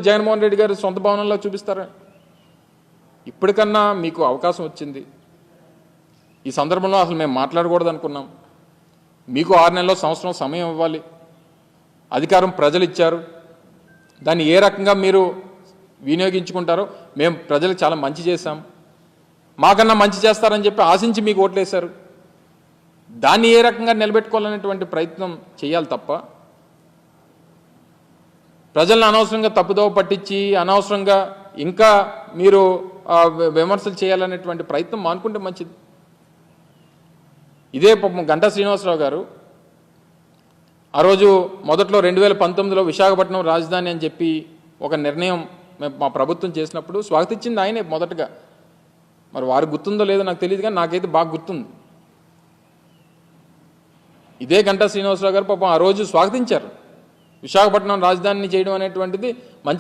జగన్మోహన్ రెడ్డి గారు సొంత భవనంలో చూపిస్తారా? ఇప్పటికన్నా మీకు అవకాశం వచ్చింది. ఈ సందర్భంలో అసలు మేము మాట్లాడకూడదు అనుకున్నాం. మీకు 6 నెలల్లో సంవత్సరం సమయం ఇవ్వాలి. అధికారం ప్రజలు ఇచ్చారు. దాన్ని ఏ రకంగా మీరు వినియోగించుకుంటారో మేము ప్రజలకు చాలా మంచి చేశాం, మాకన్నా మంచి చేస్తారని చెప్పి ఆశించి మీకు ఓట్లేశారు. దాన్ని ఏ రకంగా నిలబెట్టుకోవాలనేటువంటి ప్రయత్నం చేయాలి తప్ప ప్రజలను అనవసరంగా తప్పుదోవ పట్టించి అనవసరంగా ఇంకా మీరు విమర్శలు చేయాలనేటువంటి ప్రయత్నం మానుకుంటే మంచిది. ఇదే గంటా శ్రీనివాసరావు గారు ఆ రోజు మొదట్లో 2019లో విశాఖపట్నం రాజధాని అని చెప్పి ఒక నిర్ణయం మా ప్రభుత్వం చేసినప్పుడు స్వాగతించింది ఆయనే మొదటగా. మరి వారు గుర్తుందో లేదో నాకు తెలియదు, కానీ నాకైతే బాగా గుర్తుంది. ఇదే గంటా శ్రీనివాసరావు గారు పాపం ఆ రోజు స్వాగతించారు. విశాఖపట్నం రాజధానిని చేయడం అనేటువంటిది మంచి